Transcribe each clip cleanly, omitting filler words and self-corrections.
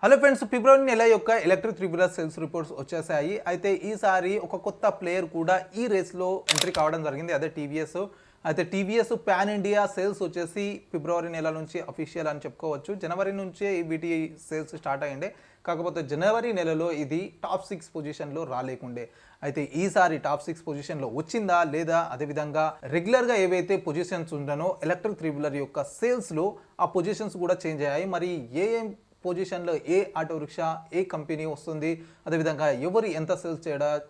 Hello friends, ఫిబ్రవరి నెల యొక్క electric three wheeler sales reports వచ్చేసాయి. అయితే ఈసారి ఒక కొత్త ప్లేయర్ కూడా ఈ రేస్లో ఎంట్రీ కావడం జరిగింది, అదే టీవీఎస్. అయితే టీవీఎస్ పాన్ ఇండియా సేల్స్ వచ్చేసి ఫిబ్రవరి నెల నుంచి అఫీషియల్ అని చెప్పుకోవచ్చు. జనవరి నుంచే వీటి సేల్స్ స్టార్ట్ అయ్యిండే, కాకపోతే జనవరి నెలలో ఇది టాప్ 6 పొజిషన్లో రాలేకుండే. అయితే ఈసారి టాప్ 6 పొజిషన్లో వచ్చిందా లేదా, అదేవిధంగా రెగ్యులర్గా ఏవైతే పొజిషన్స్ ఉండనో ఎలక్ట్రిక్ త్రీ వీలర్ యొక్క సేల్స్లో ఆ పొజిషన్స్ కూడా చేంజ్ అయ్యాయి. మరి ఏ పొజిషన్లో ఏ ఆటో రిక్షా, ఏ కంపెనీ వస్తుంది, అదేవిధంగా ఎవరు ఎంత సేల్స్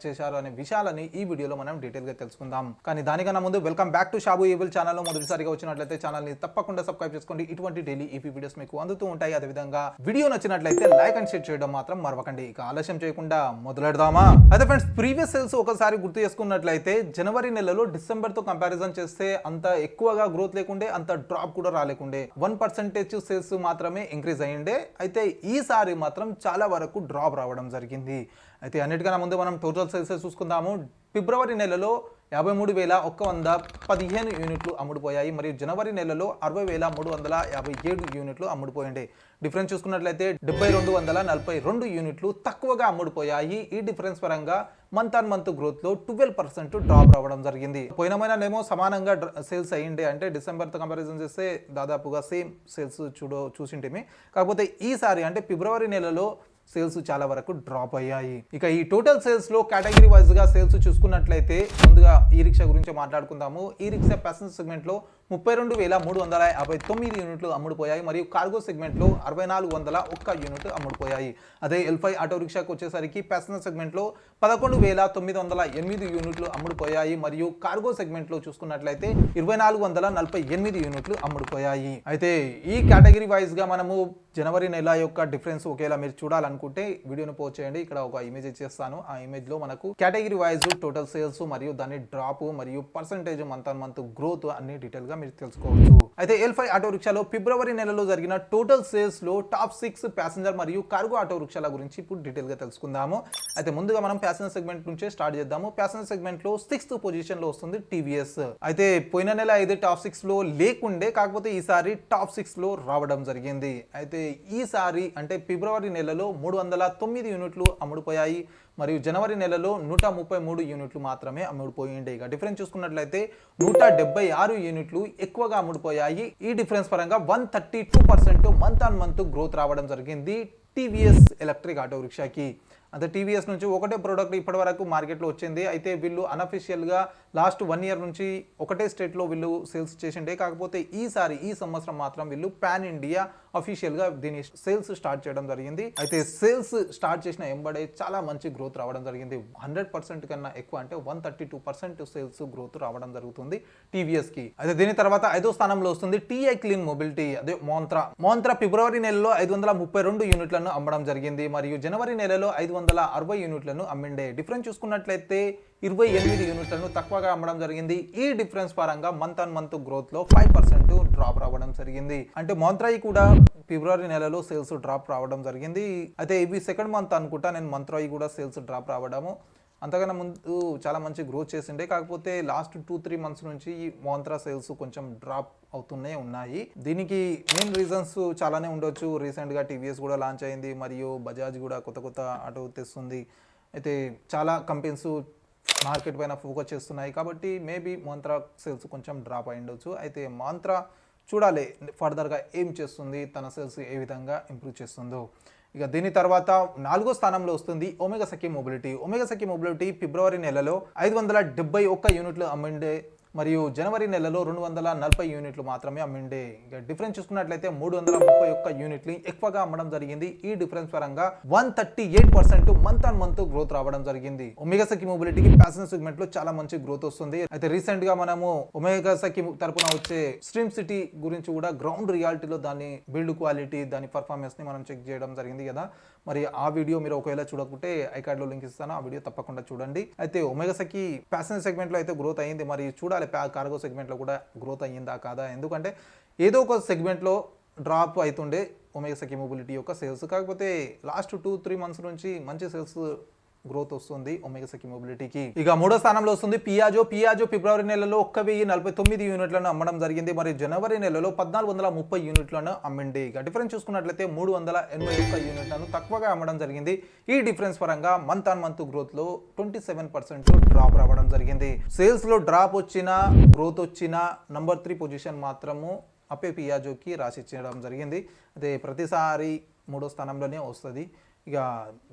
చేశారు అనే విషయాలని ఈ వీడియోలో మనం డీటెయిల్గా తెలుసుకుందాం. కానీ దానికన్నా ముందు welcome back to Shabu able ఛానల్లో మొదటిసారిగా వచ్చినట్లయితే ఛానల్ని తప్పకుండా సబ్స్క్రైబ్ చేసుకోండి. ఇటువంటి డైలీ ఈపీ వీడియోస్ మీకు అందుతూ ఉంటాయి. అదేవిధంగా వీడియో నచ్చినట్లయితే లైక్ అండ్ షేర్ చేయడం మాత్రం మరవకండి. ఇక ఆలస్యం చేయకుండా మొదలెడదామా? అయితే ఫ్రెండ్స్, ప్రీవియస్ సేల్స్ ఒకసారి గుర్తు చేసుకున్నట్లయితే జనవరి నెలలో డిసెంబర్తో కంపారిజన్ చేస్తే అంత ఎక్కువగా గ్రోత్ లేకుండే, అంత డ్రాప్ కూడా రాలేకుండే. 1% సేల్స్ మాత్రమే ఇంక్రీజ్ అయ్యిండే. అయితే ఈసారి మాత్రం చాలా వరకు డ్రాప్ రావడం జరిగింది. అయితే అన్నిటికన్నా ముందు మనం టోటల్ సేల్స్ చూసుకుందాము. ఫిబ్రవరి నెలలో 53,115 యూనిట్లు అమ్ముడుపోయాయి. మరియు జనవరి నెలలో 60,357 యూనిట్లు అమ్ముడుపోయింది. డిఫరెన్స్ చూసుకున్నట్లయితే 7,242 యూనిట్లు తక్కువగా అమ్ముడుపోయాయి. ఈ డిఫరెన్స్ పరంగా మంత్ ఆన్ మంత్ గ్రోత్లో 12% డ్రాప్ రావడం జరిగింది. పోయినమైనానేమో సమానంగా సేల్స్ అయ్యిండే, అంటే డిసెంబర్తో కంపారిజన్ చేస్తే దాదాపుగా సేమ్ సేల్స్ చూసింటేమి. కాకపోతే ఈసారి అంటే ఫిబ్రవరి నెలలో సేల్స్ చాలా వరకు డ్రాప్ అయ్యాయి. ఇక ఈ టోటల్ సేల్స్లో కేటగిరీ వైజ్గా సేల్స్ చూసుకున్నట్లయితే ముందుగా ఈ రిక్షా గురించి మాట్లాడుకుందాము. ఈ రిక్షా ప్యాసింజర్ సెగ్మెంట్లో 32,359 యూనిట్లు అమ్ముడుపోయాయి. మరియు కార్గో సెగ్మెంట్లో 6,401 యూనిట్లు అమ్ముడుపోయాయి. అదే L5 ఆటో రిక్షాకు వచ్చేసరికి ప్యాసింజర్ సెగ్మెంట్లో 11,908 యూనిట్లు అమ్ముడుపోయాయి. మరియు కార్గో సెగ్మెంట్లో చూసుకున్నట్లయితే 2,448 యూనిట్లు అమ్ముడుపోయాయి. అయితే ఈ కేటగిరీ వైజ్గా మనము జనవరి నెల యొక్క డిఫరెన్స్ ఒకేలా మీరు చూడాలనుకుంటే వీడియోని పోస్ట్ చేయండి. ఇక్కడ ఒక ఇమేజ్ ఇచ్చేస్తాను. ఆ ఇమేజ్లో మనకు కేటగిరీ వైజ్ టోటల్ సేల్స్ మరియు దాని డ్రాప్ మరియు percentage month on month growth అన్ని డీటెయిల్గా మీరు తెలుసుకోవచ్చు. అయితే L5 ఆటో రిక్షాలో ఫిబ్రవరి నెలలో జరిగిన టోటల్ సేల్స్లో టాప్ 6 ప్యాసింజర్ మరియు కార్గో ఆటో రిక్షాల గురించి ఇప్పుడు డీటెయిల్గా తెలుసుకుందాము. అయితే ముందుగా మనం ప్యాసింజర్ సెగ్మెంట్ నుంచే స్టార్ట్ చేద్దాము. ప్యాసింజర్ సెగ్మెంట్లో 6th పొజిషన్లో వస్తుంది టీవీఎస్. అయితే పోయిన నెల అయితే టాప్ 6లో లేకుండే, కాకపోతే ఈసారి టాప్ 6లో రావడం జరిగింది. అయితే ఈసారి అంటే ఫిబ్రవరి నెలలో 309 యూనిట్లు అమ్ముడుపోయాయి. మరియు జనవరి నెలలో 133 యూనిట్లు మాత్రమే అమ్ముడుపోయిండే. ఇక డిఫరెన్స్ చూసుకున్నట్లయితే 176 యూనిట్లు ఎక్కువగా అమ్ముడుపోయాయి. ఈ డిఫరెన్స్ పరంగా 132% మంత్ ఆన్ మంత్ గ్రోత్ రావడం జరిగింది టీవీఎస్ ఎలక్ట్రిక్ ఆటో రిక్షాకి. అంటే టీవీఎస్ నుంచి ఒకటే ప్రోడక్ట్ ఇప్పటి వరకు మార్కెట్లో వచ్చింది. అయితే వీళ్ళు అన్అఫీషియల్గా లాస్ట్ 1 ఇయర్ నుంచి ఒకటే స్టేట్లో వీళ్ళు సేల్స్ చేసిండే. కాకపోతే ఈసారి ఈ సంవత్సరం మాత్రం వీళ్ళు పాన్ ఇండియా అఫీషియల్గా దీని సేల్స్ స్టార్ట్ చేయడం జరిగింది. అయితే సేల్స్ స్టార్ట్ చేసిన ఎంబడే చాలా మంచి గ్రోత్ రావడం జరిగింది. 100% కన్నా ఎక్కువ, అంటే 132% సేల్స్ గ్రోత్ రావడం జరుగుతుంది టీవీఎస్కి. అయితే దీని తర్వాత 5వ స్థానంలో వస్తుంది టీఐ క్లీన్ మొబిలిటీ, అదే మోంత్రా ఫిబ్రవరి నెలలో 532 యూనిట్లను అమ్మడం జరిగింది. మరియు జనవరి నెలలో 560 యూనిట్లను అమ్మిండే. డిఫరెన్స్ చూసుకున్నట్లయితే 28 యూనిట్లను తక్కువగా అమ్మడం జరిగింది. ఈ డిఫరెన్స్ పరంగా మంత్ ఆన్ మంత్ గ్రోత్ లో 5% డ్రాప్ రావడం జరిగింది. అంటే మోంత్రాయి కూడా ఫిబ్రవరి నెలలో సేల్స్ డ్రాప్ రావడం జరిగింది. అయితే ఇవి సెకండ్ మంత్ అనుకుంటా నేను మోంత్రాయి కూడా సేల్స్ డ్రాప్ రావడము. అంతకన్నా ముందు చాలా మంచి గ్రోత్ చేసిండే, కాకపోతే లాస్ట్ 2-3 మంత్స్ నుంచి ఈ మోంత్రా సేల్స్ కొంచెం డ్రాప్ అవుతూనే ఉన్నాయి. దీనికి మెయిన్ రీజన్స్ చాలానే ఉండొచ్చు. రీసెంట్గా టీవీఎస్ కూడా లాంచ్ అయింది, మరియు బజాజ్ కూడా కొత్త ఆటో తెస్తుంది. అయితే చాలా కంపెనీస్ మార్కెట్ పైన ఫోకస్ చేస్తున్నాయి, కాబట్టి మేబీ మోంత్రా సేల్స్ కొంచెం డ్రాప్ అయి ఉండొచ్చు. అయితే మోంత్రా చూడాలి ఫర్దర్గా ఏం చేస్తుంది, తన సేల్స్ ఏ విధంగా ఇంప్రూవ్ చేస్తుందో. ఇక దీని తర్వాత 4వ స్థానంలో వస్తుంది ఒమేగా సఖీ మొబిలిటీ. ఒమేగా సఖీ మొబిలిటీ ఫిబ్రవరి నెలలో 571 యూనిట్లు అమ్మిండే. మరియు జనవరి నెలలో 240 యూనిట్లు మాత్రమే అమ్మిండే. ఇక డిఫరెన్స్ చూసుకున్నట్లయితే 331 యూనిట్లు ఎక్కువగా అమ్మడం జరిగింది. ఈ డిఫరెన్స్ పరంగా 138% మంత్ ఆన్ మంత్ గ్రోత్ రావడం జరిగింది. ఒమేగా సఖీ మొబిలిటీకి ప్యాసింజర్ సెగ్మెంట్ లో చాలా మంచి గ్రోత్ వస్తుంది. అయితే రీసెంట్ గా మనము ఒమేగా సఖీ తరపున వచ్చే స్ట్రీమ్ సిటీ గురించి కూడా గ్రౌండ్ రియాలిటీలో దాని బిల్డ్ క్వాలిటీ, దాని పర్ఫార్మెన్స్ ని మనం చెక్ చేయడం జరిగింది కదా. మరి ఆ వీడియో మీరు ఒకవేళ చూడకుంటే ఐకార్డ్ లో లింక్ ఇస్తాను, ఆ వీడియో తప్పకుండా చూడండి. అయితే ఒమేగా సఖీ ప్యాసింజర్ సెగ్మెంట్ లో అయితే గ్రోత్ అయ్యింది. మరి చూడాలి కార్గో సెగ్మెంట్లో కూడా గ్రోత్ అయ్యిందా కాదా, ఎందుకంటే ఏదో ఒక సెగ్మెంట్లో డ్రాప్ అవుతుండే ఒమేగా సఖీ మొబిలిటీ యొక్క సేల్స్. కాకపోతే లాస్ట్ 2-3 మంత్స్ నుంచి మంచి సేల్స్ గ్రోత్ వస్తుంది ఒమేగా సఖీ మొబిలిటీకి. ఇక మూడో స్థానంలో వస్తుంది పియాజో. ఫిబ్రవరి నెలలో 1049 యూనిట్లను అమ్మడం జరిగింది మరియు జనవరి నెలలో 1430 యూనిట్లను అమ్మింది. ఇక డిఫరెన్స్ చూసుకున్నట్లయితే 381 యూనిట్లను తక్కువగా అమ్మడం జరిగింది. ఈ డిఫరెన్స్ పరంగా మంత్ ఆన్ మంత్ గ్రోత్ లో 27% డ్రాప్ రావడం జరిగింది. సేల్స్ లో డ్రాప్ వచ్చినా గ్రోత్ వచ్చినా నంబర్ 3 పొజిషన్ మాత్రము అపే పియాజోకి రాసి ఇచ్చడం జరిగింది. అదే ప్రతిసారి మూడో స్థానంలోనే వస్తుంది. ఇక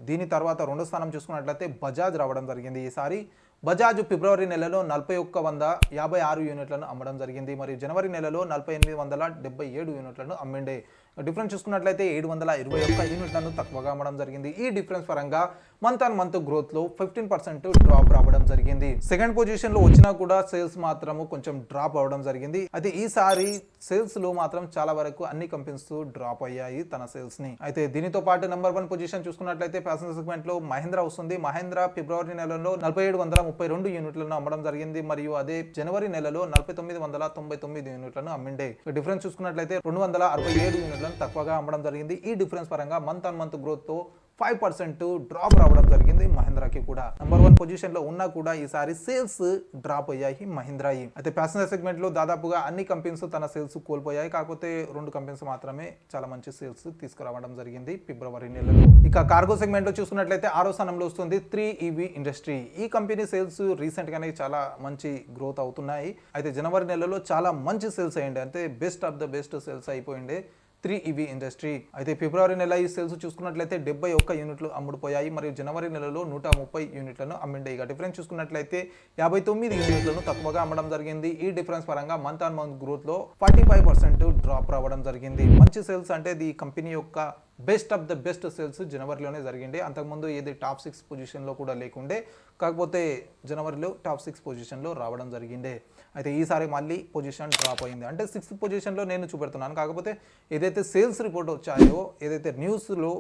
దీని తర్వాత రెండో స్థానం చూసుకున్నట్లయితే బజాజ్ రావడం జరిగింది. ఈసారి బజాజ్ ఫిబ్రవరి నెలలో 4156 యూనిట్లను అమ్మడం జరిగింది మరియు జనవరి నెలలో 4877 యూనిట్లను అమ్మిండే. డిఫరెన్స్ చూసుకున్నట్లయితే 721 యూనిట్లను తక్కువగా అమ్మడం జరిగింది. ఈ డిఫరెన్స్ పరంగా మంత్ ఆన్ మంత్ గ్రోత్ లో 15% డ్రాప్ రావడం జరిగింది. సెకండ్ పొజిషన్ లో వచ్చినా కూడా సేల్స్ మాత్రము కొంచెం డ్రాప్ అవడం జరిగింది. అయితే ఈసారి సేల్స్ లో మాత్రం చాలా వరకు అన్ని కంపెనీస్ డ్రాప్ అయ్యాయి తన సేల్స్ ని. అయితే దీనితో పాటు నెంబర్ 1 పొజిషన్ చూసుకున్నట్లయితే ప్యాసింజర్ సెగ్మెంట్ లో మహీంద్రా వస్తుంది. మహీంద్రా ఫిబ్రవరి నెలలో 4732 యూనిట్లను అమ్మడం జరిగింది మరియు అదే జనవరి నెలలో 4999 యూనిట్లను అమ్మిండే. డిఫరెన్స్ చూసుకున్నట్లయితే 267 యూనిట్లను తక్కువగా అమ్మడం జరిగింది. ఈ డిఫరెన్స్ పరంగా మంత్ ఆన్ మంత్ గ్రోత్ తో 5% డ్రాప్ రావడం జరిగింది మహీంద్రాకి కూడా. నెంబర్ 1 పొజిషన్ లో ఉన్నా కూడా ఈసారి సేల్స్ డ్రాప్ అయ్యాయి మహీంద్రాయి. అయితే ప్యాసింజర్ సెగ్మెంట్ లో దాదాపుగా అన్ని కంపెనీస్ తన సేల్స్ కోల్పోయాయి. కాకపోతే 2 కంపెనీస్ మాత్రమే చాలా మంచి సేల్స్ తీసుకురావడం జరిగింది ఫిబ్రవరి నెలలో. ఇక కార్గో సెగ్మెంట్ లో చూసుకున్నట్లయితే 6వ స్థానంలో వస్తుంది 3EV ఇండస్ట్రీ. ఈ కంపెనీ సేల్స్ రీసెంట్ గానే చాలా మంచి గ్రోత్ అవుతున్నాయి. అయితే జనవరి నెలలో చాలా మంచి సేల్స్ అయ్యింది. అంటే best of the best sales అయిపోయింది 3EV ఇండస్ట్రీ. అయితే ఫిబ్రవరి నెల ఈ సేల్స్ చూసుకున్నట్లయితే 71 యూనిట్లు అమ్ముడుపోయాయి మరియు జనవరి నెలలో 130 యూనిట్లను అమ్మిండే. ఇక డిఫరెన్స్ చూసుకున్నట్లయితే 59 యూనిట్లను తక్కువగా అమ్మడం జరిగింది. ఈ డిఫరెన్స్ పరంగా మంత్ ఆన్ మంత్ గ్రోత్ లో 45% డ్రాప్ రావడం జరిగింది. మంచి సేల్స్ అంటే ఈ కంపెనీ యొక్క best of the best sales జనవరిలోనే జరిగింది. అంతకుముందు ఏది టాప్ 6 పొజిషన్లో కూడా లేకుండే, కాకపోతే జనవరిలో టాప్ 6 పొజిషన్లో రావడం జరిగిందే. అయితే ఈసారి మళ్ళీ పొజిషన్ డ్రాప్ అయింది. అంటే 6th పొజిషన్లో నేను చూపెడుతున్నాను. కాకపోతే ఏదైతే సేల్స్ రిపోర్ట్ వచ్చాయో, ఏదైతే న్యూస్లో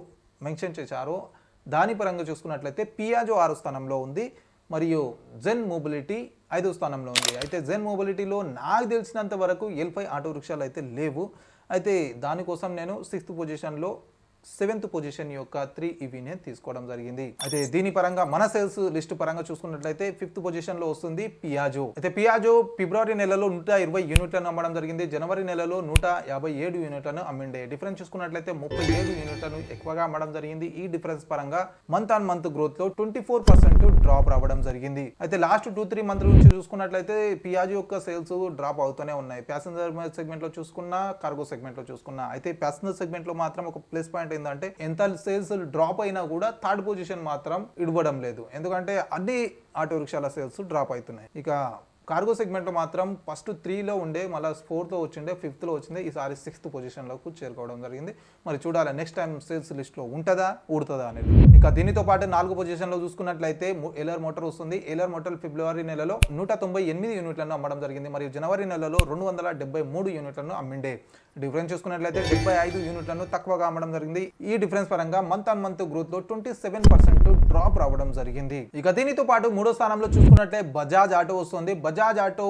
మెన్షన్ చేశారో దాని పరంగా చూసుకున్నట్లయితే పియాజో 6వ స్థానంలో ఉంది మరియు జెన్ మొబిలిటీ 5వ స్థానంలో ఉంది. అయితే జెన్ మొబిలిటీలో నాకు తెలిసినంత వరకు L5 ఆటో రిక్షాలు అయితే లేవు. అయితే దానికోసం నేను 6th పొజిషన్లో 7th పొజిషన్ యొక్క 3EVనే తీసుకోవడం జరిగింది. అయితే దీని పరంగా మన సేల్స్ లిస్ట్ పరంగా చూసుకున్నట్లయితే 5th పొజిషన్ లో వస్తుంది పియాజో. అయితే పియాజో ఫిబ్రవరి నెలలో 120 యూనిట్లను అమ్మడం జరిగింది. జనవరి నెలలో 157 యూనిట్లను అమ్మిండే. డిఫరెన్స్ చూసుకున్నట్లయితే 37 యూనిట్లను ఎక్కువగా అమ్మడం జరిగింది. ఈ డిఫరెన్స్ పరంగా మంత్ ఆన్ మంత్ గ్రోత్ లో 24% డ్రాప్ రావడం జరిగింది. అయితే లాస్ట్ 2-3 మంత్ నుంచి చూసుకున్నట్లయితే పియాజో యొక్క సేల్స్ డ్రాప్ అవుతూనే ఉన్నాయి. ప్యాసింజర్ సెగ్మెంట్ లో చూసుకున్నా, కార్గో సెగ్మెంట్ లో చూసుకున్నా. అయితే ప్యాసింజర్ సెగ్మెంట్ లో మాత్రం ఒక ప్లస్ పాయింట్ ఏంటంటే ఎంత సేల్స్ డ్రాప్ అయినా కూడా 3rd పొజిషన్ మాత్రం ఇవ్వడం లేదు. ఎందుకంటే అన్ని ఆటో రిక్షాల సేల్స్ డ్రాప్ అవుతున్నాయి. ఇక కార్గో సెగ్మెంట్ లో మాత్రం ఫస్ట్ 3లో ఉండే, మళ్ళీ 4th వచ్చిండే, 5th వచ్చింది. ఈసారి 6th పొజిషన్లోకి చేరుకోవడం జరిగింది. మరి చూడాలి నెక్స్ట్ టైం సేల్స్ లిస్ట్ లో ఉంటుందా ఊడుతుందా అనేది. ఇక దీనితో పాటు 4వ పొజిషన్లో చూసుకున్నట్లయితే ఎలర్ మోటార్ వస్తుంది. ఎలర్ మోటార్ ఫిబ్రవరి నెలలో 198 యూనిట్లను అమ్మడం జరిగింది మరియు జనవరి నెలలో 273 యూనిట్లను అమ్మిండే. డిఫరెన్స్ చూసుకున్నట్లయితే 75 యూనిట్లను తక్కువగా అమ్మడం జరిగింది. ఈ డిఫరెన్స్ పరంగా మంత్ ఆన్ మంత్ గ్రోత్ లో 27% డ్రాప్ రావడం జరిగింది. ఇక దీనితో పాటు 3వ స్థానంలో చూసుకున్నట్లయితే బజాజ్ ఆటో వస్తుంది. బజాజ్ ఆటో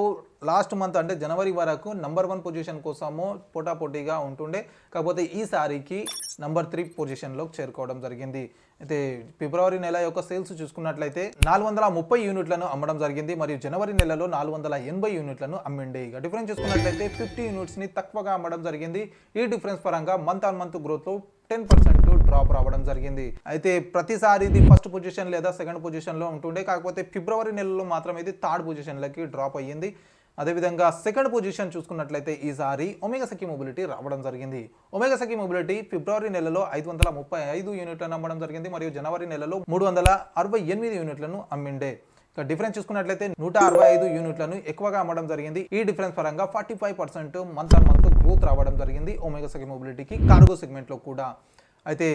లాస్ట్ మంత్ అంటే జనవరి వరకు నంబర్ 1 పొజిషన్ కోసము పోటాపోటీగా ఉంటుండే, కాకపోతే ఈసారికి నంబర్ 3 పొజిషన్లోకి చేరుకోవడం జరిగింది. అయితే ఫిబ్రవరి నెల యొక్క సేల్స్ చూసుకున్నట్లయితే 430 యూనిట్లను అమ్మడం జరిగింది మరియు జనవరి నెలలో 480 యూనిట్లను అమ్మిండే. ఇక డిఫరెన్స్ చూసుకున్నట్లయితే 50 యూనిట్స్ని తక్కువగా అమ్మడం జరిగింది. ఈ డిఫరెన్స్ పరంగా మంత్ ఆన్ మంత్ గ్రోత్ లో 10% డ్రాప్ రావడం జరిగింది. అయితే ప్రతిసారి ఇది ఫస్ట్ పొజిషన్ లేదా సెకండ్ పొజిషన్లో ఉంటుండే, కాకపోతే ఫిబ్రవరి నెలలో మాత్రం ఇది 3rd పొజిషన్లోకి డ్రాప్ అయ్యింది. అదేవిధంగా సెకండ్ పొజిషన్ చూసుకున్నట్లయితే ఈసారి ఒమేగా సఖీ మొబిలిటీ రావడం జరిగింది. ఒమేగా సఖీ మొబిలిటీ ఫిబ్రవరి నెలలో 535 యూనిట్లను అమ్మడం జరిగింది మరియు జనవరి నెలలో 368 యూనిట్లను అమ్మిండే. ఇక డిఫరెన్స్ చూసుకున్నట్లయితే 165 యూనిట్లను ఎక్కువగా అమ్మడం జరిగింది. ఈ డిఫరెన్స్ పరంగా 45% మంత్ ఆన్ మంత్ గ్రోత్ రావడం జరిగింది ఒమేగా సఖీ మొబిలిటీకి కార్గో సెగ్మెంట్లో కూడా. అయితే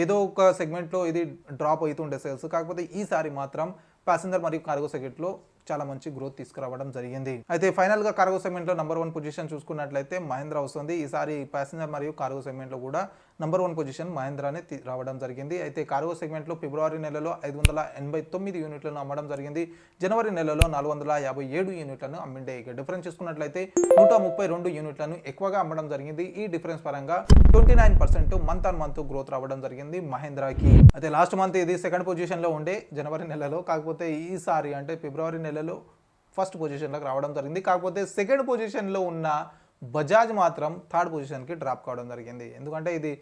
ఏదో ఒక సెగ్మెంట్లో ఇది డ్రాప్ అవుతుండే సేల్స్, కాకపోతే ఈసారి మాత్రం ప్యాసింజర్ మరియు కార్గో సెగ్మెంట్లో చాలా మంచి గ్రోత్ తీసుకురావడం జరిగింది. అయితే ఫైనల్ గా కార్గో సెగ్మెంట్ లో నంబర్ 1 పొజిషన్ చూసుకున్నట్లయితే మహీంద్రా వస్తుంది. ఈసారి ప్యాసింజర్ మరియు కార్గో సెగ్మెంట్ లో కూడా నంబర్ 1 పొజిషన్ మహేంద్రానే రావడం జరిగింది. అయితే కార్గో సెగ్మెంట్లో ఫిబ్రవరి నెలలో 589 యూనిట్లను అమ్మడం జరిగింది. జనవరి నెలలో 457 యూనిట్లను అమ్మిండే. ఇక డిఫరెన్స్ చూసుకున్నట్లయితే 132 యూనిట్లను ఎక్కువగా అమ్మడం జరిగింది. ఈ డిఫరెన్స్ పరంగా 29% మంత్ ఆన్ మంత్ గ్రోత్ రావడం జరిగింది మహేంద్రాకి. అయితే లాస్ట్ మంత్ ఇది సెకండ్ పొజిషన్లో ఉండే జనవరి నెలలో, కాకపోతే ఈసారి అంటే ఫిబ్రవరి నెలలో ఫస్ట్ పొజిషన్లోకి రావడం జరిగింది. కాకపోతే సెకండ్ పొజిషన్లో ఉన్న బజాజ్ మాత్రం థర్డ్ పొజిషన్కి డ్రాప్ కావడం జరిగింది. ఎందుకంటే ఇది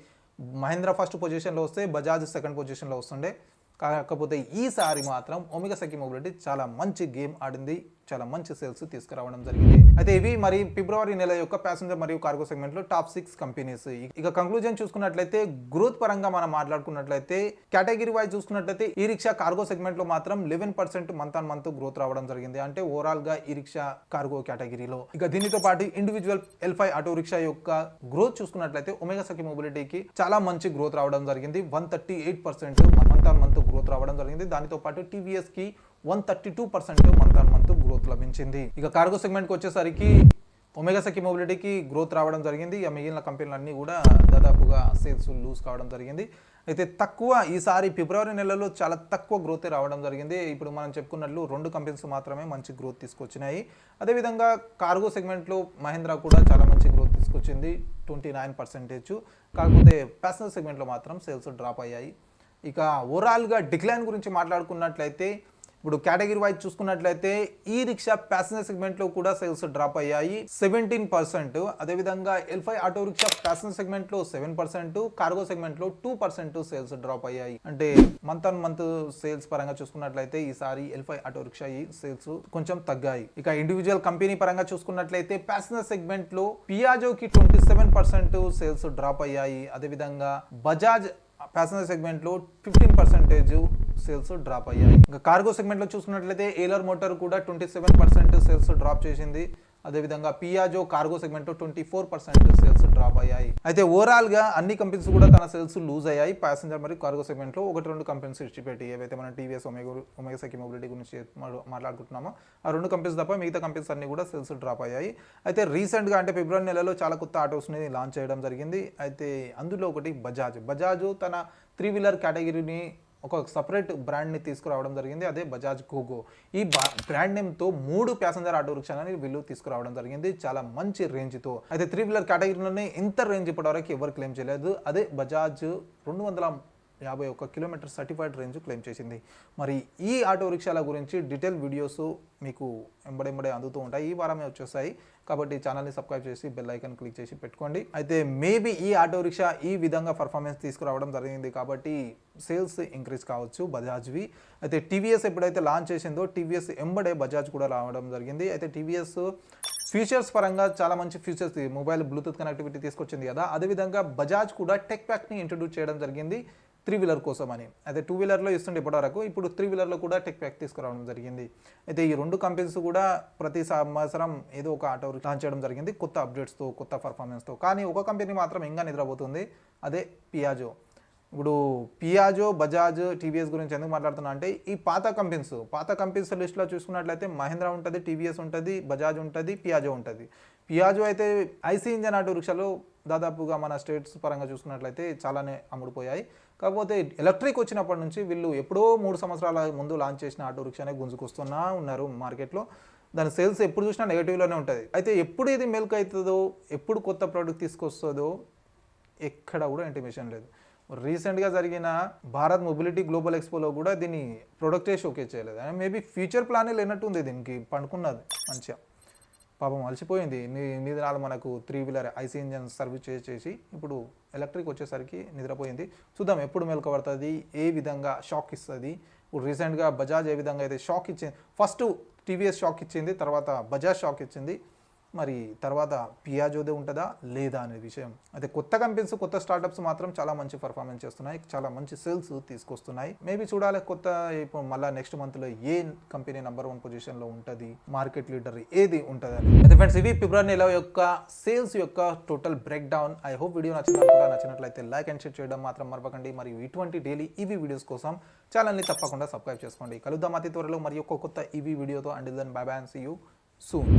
మహేంద్ర ఫస్ట్ పొజిషన్లో వస్తే బజాజ్ సెకండ్ పొజిషన్లో వస్తుండే. కాకపోతే ఈసారి మాత్రం ఒమేగా సఖీ మొబిలిటీ చాలా మంచి గేమ్ ఆడింది, చాలా మంచి సేల్స్ తీసుకురావడం జరిగింది. అయితే ఇవి మరి ఫిబ్రవరి నెల యొక్క ప్యాసింజర్ మరియు కార్గో సెగ్మెంట్లో టాప్ 6 కంపెనీస్. ఇక కంక్లూజన్ చూసుకున్నట్లయితే గ్రోత్ పరంగా మనం మాట్లాడుకున్నట్లయితే కేటగిరీ వైజ్ చూసుకున్నట్లయితే ఈ రిక్షా కార్గో సెగ్మెంట్లో మాత్రం 11% మంత్ ఆన్ మంత్ గ్రోత్ రావడం జరిగింది. అంటే ఓవరాల్ గా ఈ రిక్షా కార్గో కేటగిరీలో. ఇక దీనితో పాటు ఇండివిజువల్ L5 ఆటో రిక్షా యొక్క గ్రోత్ చూసుకున్నట్లయితే ఒమేగా సఖీ మొబిలిటీకి చాలా మంచి గ్రోత్ రావడం జరిగింది. 138% మంత్ ఆన్ మంత్ గ్రోత్ రావడం జరిగింది. దానితో పాటు టీవీఎస్ కి 132% మంత్ ఆన్ మంత్ గ్రోత్ లభించింది. ఇక కార్గో సెగ్మెంట్కి వచ్చేసరికి ఒమేగా సఖీ మొబిలిటీకి గ్రోత్ రావడం జరిగింది. ఇక మిగిలిన కంపెనీలన్నీ కూడా దాదాపుగా సేల్స్ లూజ్ కావడం జరిగింది. అయితే ఈసారి ఫిబ్రవరి నెలలో చాలా తక్కువ గ్రోత్ రావడం జరిగింది. ఇప్పుడు మనం చెప్పుకున్నట్లు 2 కంపెనీస్ మాత్రమే మంచి గ్రోత్ తీసుకొచ్చినాయి. అదేవిధంగా కార్గో సెగ్మెంట్లో మహేంద్ర కూడా చాలా మంచి గ్రోత్ తీసుకొచ్చింది, 29%. కాకపోతే ప్యాసింజర్ సెగ్మెంట్లో మాత్రం సేల్స్ డ్రాప్ అయ్యాయి. ఇక ఓవరాల్గా డిక్లైన్ గురించి మాట్లాడుకున్నట్లయితే ఇప్పుడు కేటగిరీ వైజ్ చూసుకున్నట్లయితే ఈ రిక్షా ప్యాసింజర్ సెగ్మెంట్లో కూడా సేల్స్ డ్రాప్ అయ్యాయి 17%. అదేవిధంగా L5 ఆటో రిక్షా ప్యాసింజర్ సెగ్మెంట్లో 7%, కార్గో సెగ్మెంట్లో 2% సేల్స్ డ్రాప్ అయ్యాయి. అంటే మంత్ ఆన్ మంత్ సేల్స్ పరంగా చూసుకున్నట్లయితే ఈసారి L5 ఆటో రిక్షా సేల్స్ కొంచెం తగ్గాయి. ఇక ఇండివిజువల్ కంపెనీ పరంగా చూసుకున్నట్లయితే ప్యాసింజర్ సెగ్మెంట్లో పియాజోకి 27% సేల్స్ డ్రాప్ అయ్యాయి. అదేవిధంగా బజాజ్ ప్యాసింజర్ సెగ్మెంట్లో 15% సేల్స్ డ్రాప్ అయ్యాయి. ఇంకా కార్గో సెగ్మెంట్లో చూసుకున్నట్లయితే ఏలర్ మోటార్ కూడా 27% సేల్స్ డ్రాప్ చేసింది. అదేవిధంగా పియాజో కార్గో సెగ్మెంట్లో 24% సేల్స్ డ్రాప్ అయ్యాయి. అయితే ఓవరాల్గా అన్ని కంపెనీస్ కూడా తన సేల్స్ లూజ్ అయ్యాయి ప్యాసింజర్ మరియు కార్గో సెగ్మెంట్లో. 1-2 కంపెనీస్ ఇచ్చిపెట్టి ఏవైతే మనం టీవీఎస్ ఒమేగా సఖీ మొబిలిటీ గురించి మాట్లాడుకుంటున్నామో ఆ 2 కంపెనీస్ తప్ప మిగతా కంపెనీస్ అన్ని కూడా సేల్స్ డ్రాప్ అయ్యాయి. అయితే రీసెంట్గా అంటే ఫిబ్రవరి నెలలో చాలా కొత్త ఆటోస్ని లాంచ్ చేయడం జరిగింది. అయితే అందులో ఒకటి బజాజ్ తన 3 వీలర్ కేటగిరీని ఒక సపరేట్ బ్రాండ్ని తీసుకురావడం జరిగింది. అదే బజాజ్ గోగో. ఈ బ్రాండ్ నేమ్తో 3 ప్యాసింజర్ ఆటో రిక్షాలని వీళ్ళు తీసుకురావడం జరిగింది చాలా మంచి రేంజ్తో. అయితే 3 వీలర్ కేటగిరీలోనే ఇంత రేంజ్ ఇప్పటివరకు ఎవరు క్లెయిమ్ చేయలేదు. అదే Bajaj 251 kilometre certified range claim చేసింది. మరి ఈ ఆటో రిక్షాల గురించి డీటెయిల్ వీడియోస్ మీకు ఎంబడే అందుతూ ఉంటాయి. ఈ వారమే వచ్చేసాయి కాబట్టి ఛానల్ని సబ్స్క్రైబ్ చేసి బెల్ ఐకాన్ క్లిక్ చేసి పెట్టుకోండి. అయితే మేబీ ఈ ఆటో రిక్షా ఈ విధంగా పర్ఫార్మెన్స్ తీసుకురావడం జరిగింది కాబట్టి సేల్స్ ఇంక్రీజ్ కావచ్చు బజాజ్వి. అయితే టీవీఎస్ ఎప్పుడైతే లాంచ్ చేసిందో టీవీఎస్ ఎంబడే బజాజ్ కూడా రావడం జరిగింది. అయితే టీవీఎస్ ఫీచర్స్ పరంగా చాలా మంచి ఫీచర్స్, మొబైల్ బ్లూటూత్ కనెక్టివిటీ తీసుకొచ్చింది కదా, అదేవిధంగా బజాజ్ కూడా టెక్ ప్యాక్ని ఇంట్రడ్యూస్ చేయడం జరిగింది 3 వీలర్ కోసం అని. అయితే 2 వీలర్లో ఇస్తుండే ఇప్పటివరకు, ఇప్పుడు 3 వీలర్లో కూడా టెక్ ప్యాక్ తీసుకురావడం జరిగింది. అయితే ఈ 2 కంపెనీస్ కూడా ప్రతి సంవత్సరం ఏదో ఒక ఆటో లాంచ్ చేయడం జరిగింది కొత్త అప్డేట్స్తో, కొత్త పర్ఫార్మెన్స్తో. కానీ ఒక కంపెనీ మాత్రం ఇంకా నిద్రపోతుంది, అదే పియాజో. ఇప్పుడు పియాజో, బజాజ్, టీవీఎస్ గురించి ఎందుకు మాట్లాడుతున్నా అంటే ఈ పాత కంపెనీస్ లిస్ట్లో చూసుకున్నట్లయితే మహేంద్ర ఉంటుంది, టీవీఎస్ ఉంటుంది, బజాజ్ ఉంటుంది, పియాజో ఉంటుంది. పియాజో అయితే ఐసీ ఇంజన్ ఆటో రిక్షాలో దాదాపుగా మన స్టేట్స్ పరంగా చూసుకున్నట్లయితే చాలానే అమ్ముడుపోయాయి. కాకపోతే ఎలక్ట్రిక్ వచ్చినప్పటి నుంచి వీళ్ళు ఎప్పుడో 3 సంవత్సరాల ముందు లాంచ్ చేసిన ఆటో రిక్షానే గుంజుకొస్తున్నా ఉన్నారు మార్కెట్లో. దాని సేల్స్ ఎప్పుడు చూసినా నెగిటివ్లోనే ఉంటుంది. అయితే ఎప్పుడు ఇది మెల్క్ అవుతుందో, ఎప్పుడు కొత్త ప్రోడక్ట్ తీసుకొస్తుందో ఎక్కడ కూడా ఇంటిమేషన్ లేదు. రీసెంట్గా జరిగిన భారత్ మొబిలిటీ గ్లోబల్ ఎక్స్పోలో కూడా దీన్ని ప్రొడక్టే షోకేస్ చేయలేదు. మేబీ ఫ్యూచర్ ప్లానే లేనట్టుంది, దీనికి పండుకున్నది మంచిగా. పాపం అలసిపోయింది. మీద మనకు 3 వీలర్ ఐసీ ఇంజన్ సర్వీస్ చేసి ఇప్పుడు ఎలక్ట్రిక్ వచ్చేసరికి నిద్రపోయింది. చూద్దాం ఎప్పుడు మెలకబడుతుంది, ఏ విధంగా షాక్ ఇస్తుంది. ఇప్పుడు రీసెంట్గా బజాజ్ ఏ విధంగా అయితే షాక్ ఇచ్చింది, ఫస్ట్ టీవీఎస్ షాక్ ఇచ్చింది, తర్వాత బజాజ్ షాక్ ఇచ్చింది. మరి తర్వాత పియాజోదే ఉంటుందా లేదా అనే విషయం. అయితే కొత్త కంపెనీస్, కొత్త స్టార్టప్స్ మాత్రం చాలా మంచి పర్ఫార్మెన్స్ చేస్తున్నాయి, చాలా మంచి సేల్స్ తీసుకొస్తున్నాయి. మేబీ చూడాలి కొత్త ఇప్పుడు మళ్ళీ నెక్స్ట్ మంత్లో ఏ కంపెనీ నెంబర్ 1 పొజిషన్లో ఉంటుంది, మార్కెట్ లీడర్ ఏది ఉంటుంది అని. అయితే ఫ్రెండ్స్ ఇవి ఫిబ్రవరి నెల యొక్క సేల్స్ యొక్క total break down. I hope video నచ్చినట్లయితే లైక్ అండ్ షేర్ చేయడం మాత్రం మరవకండి. మరియు ఇటువంటి డైలీ ఈవీ వీడియోస్ కోసం ఛానల్ని తప్పకుండా సబ్స్క్రైబ్ చేసుకోండి. కలుద్దాం అతి త్వరలో మరి ఒక కొత్త ఈవీ వీడియోతో. Until then bye bye and see you soon.